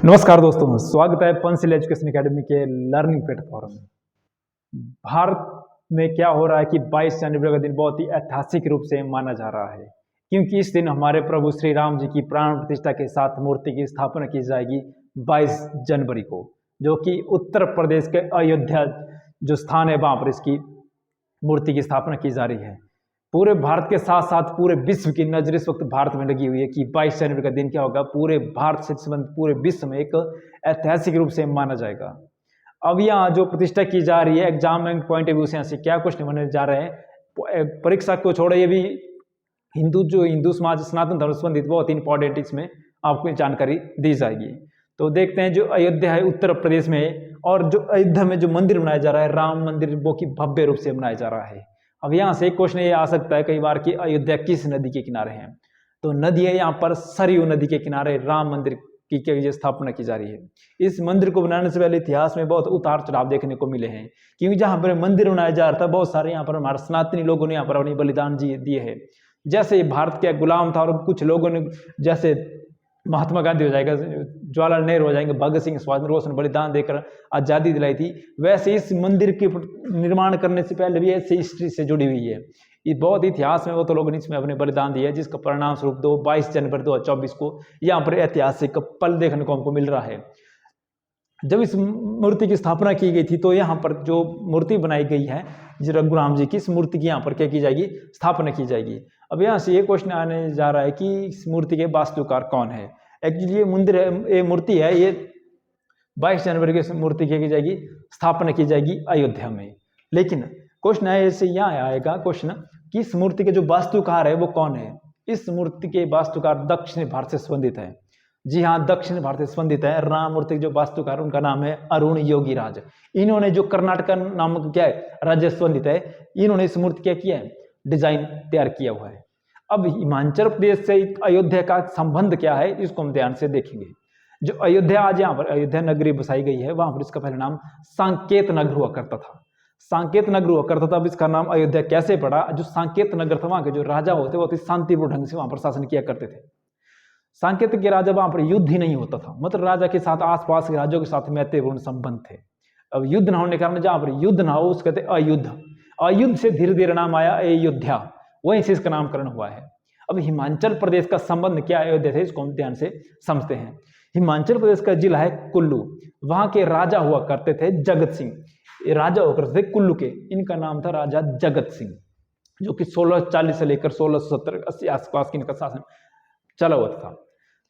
नमस्कार दोस्तों, स्वागत है पंसिल एजुकेशन एकेडमी के लर्निंग प्लेटफॉर्म में। भारत में क्या हो रहा है कि 22 जनवरी का दिन बहुत ही ऐतिहासिक रूप से माना जा रहा है, क्योंकि इस दिन हमारे प्रभु श्री राम जी की प्राण प्रतिष्ठा के साथ मूर्ति की स्थापना की जाएगी 22 जनवरी को, जो कि उत्तर प्रदेश के अयोध्या जो स्थान है वहां पर इसकी मूर्ति की स्थापना की जा रही है। पूरे भारत के साथ साथ पूरे विश्व की नजर इस वक्त भारत में लगी हुई है कि 22 जनवरी का दिन क्या होगा, पूरे भारत से संबंधित पूरे विश्व में एक ऐतिहासिक रूप से माना जाएगा। अब यहाँ जो प्रतिष्ठा की जा रही है, एग्जाम पॉइंट ऑफ व्यू से यहाँ से क्या क्वेश्चन बनने जा रहे हैं, परीक्षा को छोड़ो, ये भी हिंदू समाज सनातन धर्म संबंधित बहुत ही इंपॉर्टेंट, इसमें आपको जानकारी दी जाएगी। तो देखते हैं, जो अयोध्या है उत्तर प्रदेश में, और जो अयोध्या में जो मंदिर बनाया जा रहा है राम मंदिर, वो की भव्य रूप से बनाया जा रहा है। अब यहाँ से एक क्वेश्चन ये आ सकता है कई बार कि अयोध्या किस नदी के किनारे है, तो नदी है यहाँ पर सरयू नदी के किनारे राम मंदिर की स्थापना की जा रही है। इस मंदिर को बनाने से पहले इतिहास में बहुत उतार चढ़ाव देखने को मिले हैं, क्योंकि जहाँ पर मंदिर बनाया जा रहा था बहुत सारे यहाँ पर हमारे सनातनी लोगों ने यहाँ पर अपनी बलिदान दिए है। जैसे भारत के गुलाम था और कुछ लोगों ने, जैसे महात्मा गांधी हो जाएगा, जवाहरलाल नेहरू हो जाएंगे, भगत सिंह, सुभाष चंद्र बोस ने बलिदान देकर आज़ादी दिलाई थी, वैसे इस मंदिर के निर्माण करने से पहले भी ऐसी हिस्ट्री से जुड़ी हुई है। ये बहुत इतिहास में वो तो लोगों ने इसमें अपने बलिदान दिया है, जिसका परिणाम स्वरूप 22 जनवरी 2024 को यहाँ पर ऐतिहासिक पल देखने को हमको मिल रहा है। जब इस मूर्ति की स्थापना की गई थी, तो यहाँ पर जो मूर्ति बनाई गई है रघुराम जी की, इस मूर्ति की यहाँ पर क्या की जाएगी, स्थापना की जाएगी। अब यहाँ से ये क्वेश्चन आने जा रहा है कि इस मूर्ति के वास्तुकार कौन है। एक्चुअली ये मंदिर है, ये मूर्ति है, ये 22 जनवरी की मूर्ति की जाएगी, स्थापना की जाएगी अयोध्या में। लेकिन क्वेश्चन है ऐसे यहाँ आएगा क्वेश्चन कि इस मूर्ति के जो वास्तुकार है वो कौन है। इस मूर्ति के वास्तुकार दक्षिण भारत से संबंधित है। जी हाँ, दक्षिण भारत से संबंधित है। राम मूर्ति के जो वास्तुकार, उनका नाम है अरुण योगीराज। इन्होंने जो कर्नाटक नामक क्या है राज्य से संबंधित है, इन्होंने इस मूर्ति क्या किया है, डिजाइन तैयार किया हुआ है। अब हिमाचल प्रदेश से अयोध्या का संबंध क्या है, इसको हम ध्यान से देखेंगे। जो अयोध्या आज यहाँ पर अयोध्या नगरी बसाई गई है, वहां पर इसका पहला नाम साकेत नगर हुआ करता था। साकेत नगर हुआ करता था। अब इसका नाम अयोध्या कैसे पड़ा? जो साकेत नगर था, वहां के जो राजा होते वो शांतिपूर्ण ढंग से वहां पर शासन किया करते थे। साकेत के राजा, वहां पर युद्ध ही नहीं होता था, मतलब राजा के साथ आसपास के राज्यों के साथ मैत्रीपूर्ण संबंध थे। अब युद्ध न होने के कारण जहां पर युद्ध ना हो उसको कहते अयुद्ध। अयुद्ध से धीरे धीरे नाम आया अयोध्या, वहीं से इसका नामकरण हुआ है। अब हिमाचल प्रदेश का संबंध क्या अयोध्या से, इसको हम ध्यान से समझते हैं। हिमाचल प्रदेश का जिला है कुल्लू। वहां के राजा हुआ करते थे जगत सिंह। ये राजा हुआ करते थे कुल्लू के, इनका नाम था राजा जगत सिंह, जो कि 1640 से लेकर 1670-80 आसपास की इनका शासन चला हुआ था।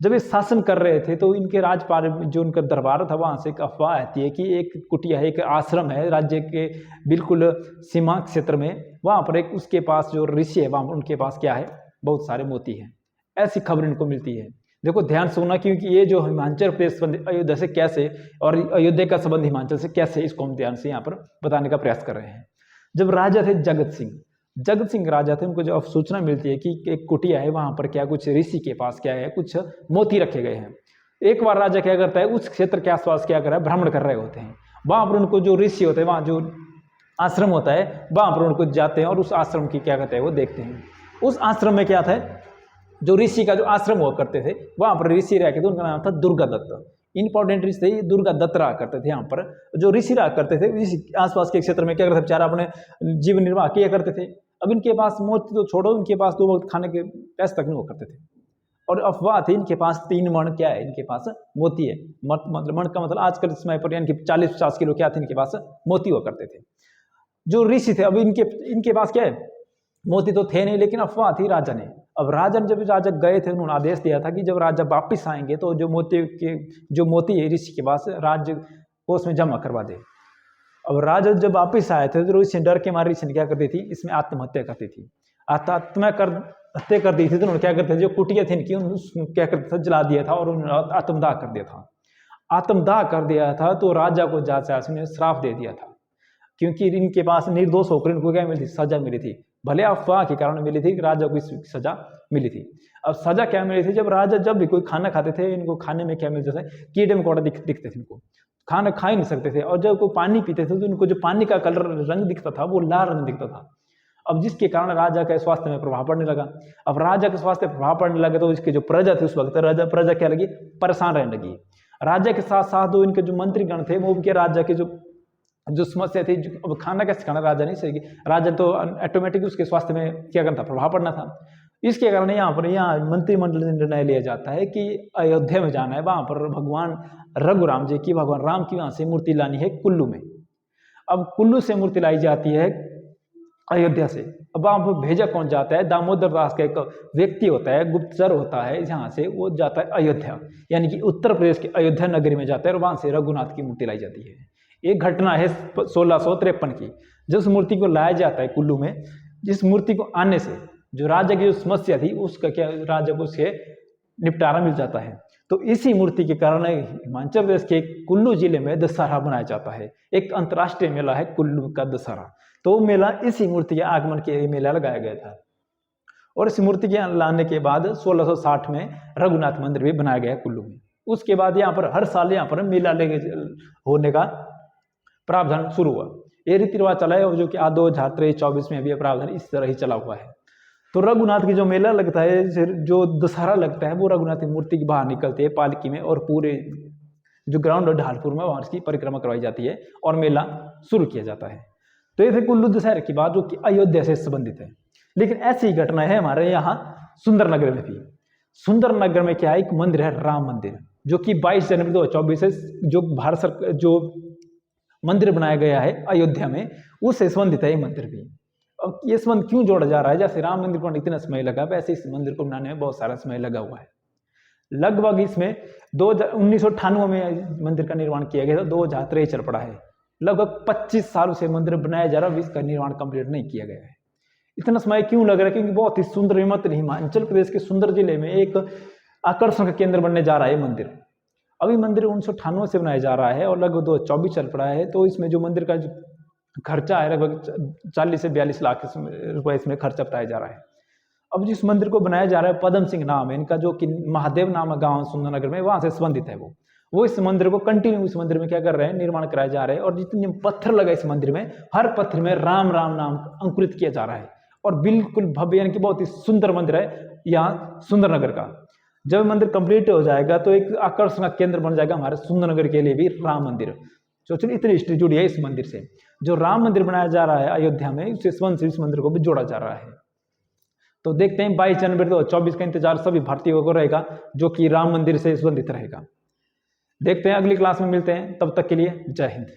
जब ये शासन कर रहे थे तो इनके राजपाल जो उनका दरबार था, वहां से एक अफवाह आती है कि एक कुटिया है, एक आश्रम है राज्य के बिल्कुल सीमा क्षेत्र में, वहां पर एक उसके पास जो ऋषि है, वहां उनके पास क्या है, बहुत सारे मोती हैं। ऐसी खबर इनको मिलती है। देखो ध्यान से सुनना, क्योंकि ये जो हिमाचल प्रदेश अयोध्या से कैसे और अयोध्या का संबंध हिमाचल से कैसे, इसको हम ध्यान से यहाँ पर बताने का प्रयास कर रहे हैं। जब राजा थे जगत सिंह राजा थे, उनको जब सूचना मिलती है कि एक कुटिया है, वहां पर क्या कुछ ऋषि के पास क्या है, कुछ मोती रखे गए हैं। एक बार राजा क्या करता है, उस क्षेत्र के आसपास क्या कर रहा है, भ्रमण कर रहे होते हैं। वहां पर उनको जो ऋषि होते हैं, वहां जो आश्रम होता है, वहां पर उनको जाते हैं और उस आश्रम की क्या कहते हैं वो देखते हैं। उस आश्रम में क्या था, जो ऋषि का जो आश्रम हुआ करते थे, वहां पर ऋषि रह के थे, उनका नाम था दुर्गा दत्त। इंपॉर्टेंट ऋषि थे, दुर्गा दत्त रहा करते थे। यहाँ पर जो ऋषि रहा करते थे, इस आसपास के क्षेत्र में क्या करते थे, बेचारा अपने जीवन निर्वाह किया करते थे। अब इनके पास मोती तो छोड़ो, इनके पास 2 वक्त खाने के पैसे तक नहीं हुआ करते थे। और अफवाह थी इनके पास 3 मण क्या है, इनके पास मोती है। मतलब मण का मतलब आजकल समय पर यानी कि 40-50 किलो क्या थे, इनके पास मोती हुआ करते थे। जो ऋषि थे, अब इनके पास क्या है, मोती तो थे नहीं, लेकिन अफवाह थी राजा ने। अब राजा ने, जब राजा गए थे, उन्होंने आदेश दिया था कि जब राजा वापिस आएंगे तो जो मोती है ऋषि के पास, राज्य कोष में जमा करवा दे। अब राजा जब वापिस आए थे तो ऋषि डर के मारे ऋषि ने क्या करती थी, इसमें आत्महत्या करती थी। हत्या कर दी थी। तो उन्होंने क्या करते थे, जो कुटिया थी इनकी, उसको क्या करते थे, जला दिया था और उन्होंने आत्मदाह कर दिया था। आत्मदाह कर दिया था तो राजा को जाने श्राप दे दिया था, क्योंकि इनके पास निर्दोष होकर इनको क्या मिली थी, सजा मिली थी। भले अफवाह के कारण मिली थी, राजा को इस सजा मिली थी। अब सजा क्या मिली थी, जब राजा जब भी कोई खाना खाते थे, इनको खाने में क्या मिलता था, कीड़े मकोड़े दिखते थे, इनको खाना खा ही नहीं सकते थे। और जब कोई पानी पीते थे तो इनको जो पानी का कलर रंग दिखता था वो लाल रंग दिखता था। अब जिसके कारण राजा के स्वास्थ्य में प्रभाव पड़ने लगा। अब राजा के स्वास्थ्य में प्रभाव पड़ने लगा तो इसके जो प्रजा थी उस वक्त प्रजा क्या लगी, परेशान रहने लगी। राजा के साथ साथ जो इनके जो मंत्रीगण थे वो उनके राजा के जो समस्या थी, अब खाना कैसे खाना, राजा नहीं सही, राजा तो ऑटोमेटिक उसके स्वास्थ्य में क्या करना, प्रभाव पड़ना था। इसके कारण यहाँ मंत्रिमंडल ने निर्णय लिया जाता है कि अयोध्या में जाना है, वहां पर भगवान रघुराम जी की, भगवान राम की वहां से मूर्ति लानी है कुल्लू में। अब कुल्लू से मूर्ति लाई जाती है अयोध्या से। अब वहां पर भेजा कौन जाता है, दामोदर दास का एक व्यक्ति होता है, गुप्तचर होता है, जहाँ से वो जाता है अयोध्या, यानी कि उत्तर प्रदेश के अयोध्या नगरी में जाता है और वहां से रघुनाथ की मूर्ति लाई जाती है। एक घटना है 1653 की, जिस मूर्ति को लाया जाता है कुल्लू में, जिस मूर्ति को आने से जो राजा की जो समस्या थी उसका क्या, राजा को उससे निपटारा मिल जाता है। तो इसी मूर्ति के कारण हिमाचल प्रदेश के कुल्लू जिले में दशहरा मनाया जाता है। एक अंतर्राष्ट्रीय मेला है कुल्लू का दशहरा। तो मेला इसी मूर्ति के आगमन के मेला लगाया गया था और इस मूर्ति के लाने के बाद 1660 में रघुनाथ मंदिर भी बनाया गया कुल्लू में। उसके बाद यहाँ पर हर साल यहाँ पर मेला लेके होने का प्रावधान शुरू हुआ। ये रीति रिवाज चला है और जो कि 2023-24 में भी प्रावधान इस तरह ही चला हुआ है। तो रघुनाथ की जो मेला लगता है, जो दशहरा लगता है, वो रघुनाथ की मूर्ति की बाहर निकलती है पालकी में और पूरे जो ग्राउंड है ढालपुर में वहां उसकी परिक्रमा करवाई जाती है और मेला शुरू किया जाता है। तो ये थे कुल्लू दशहरे की बात, जो कि अयोध्या से संबंधित है। लेकिन ऐसी ही घटना है हमारे यहाँ सुंदरनगर में भी। सुंदरनगर में क्या है, एक मंदिर है राम मंदिर, जो कि 22 जनवरी 2024 से जो भारत सरकार जो मंदिर बनाया गया है अयोध्या में, उससे संबंधित है ये मंदिर भी। अब ये संबंध क्यों जोड़ा जा रहा है, जैसे राम मंदिर को इतना समय लगा, वैसे इस मंदिर को बनाने में बहुत सारा समय लगा हुआ है। लगभग इसमें 1998 में मंदिर का निर्माण किया गया था, 2023 चल पड़ा है। लगभग 25 सालों से मंदिर बनाया जा रहा है, इसका निर्माण कंप्लीट नहीं किया गया है। इतना समय क्यों लग रहा है, क्योंकि बहुत ही सुंदर, हिमाचल प्रदेश के सुंदर जिले में एक आकर्षण का केंद्र बनने जा रहा है मंदिर। अभी मंदिर 1998 से बनाया जा रहा है और लगभग 2024 चल पड़ा है। तो इसमें जो मंदिर का जो खर्चा है लगभग 40 से 42 लाख रुपए इसमें खर्चा बताया जा रहा है। अब जिस मंदिर को बनाया जा रहा है, पदम सिंह नाम है इनका, जो कि महादेव नामक गांव सुंदरनगर में, वहां से संबंधित है वो इस मंदिर को कंटिन्यू, इस मंदिर में क्या कर रहे हैं, निर्माण कराए जा रहे हैं। और जितने पत्थर लगा इस मंदिर में, हर पत्थर में राम राम नाम अंकुरित किया जा रहा है और बिल्कुल भव्य, यानी कि बहुत ही सुंदर मंदिर है यहाँ सुंदरनगर का। जब मंदिर कंप्लीट हो जाएगा तो एक आकर्षण का केंद्र बन जाएगा हमारे सुंदरनगर के लिए भी राम मंदिर। सोचिए इतनी हिस्ट्री जुड़ी है इस मंदिर से। जो राम मंदिर बनाया जा रहा है अयोध्या में, उससे संबंध से इस मंदिर को भी जोड़ा जा रहा है। तो देखते हैं 22 जनवरी 2024 का इंतजार सभी भारतीयों को रहेगा, जो कि राम मंदिर से संबंधित रहेगा। देखते हैं अगली क्लास में मिलते हैं, तब तक के लिए जय हिंद।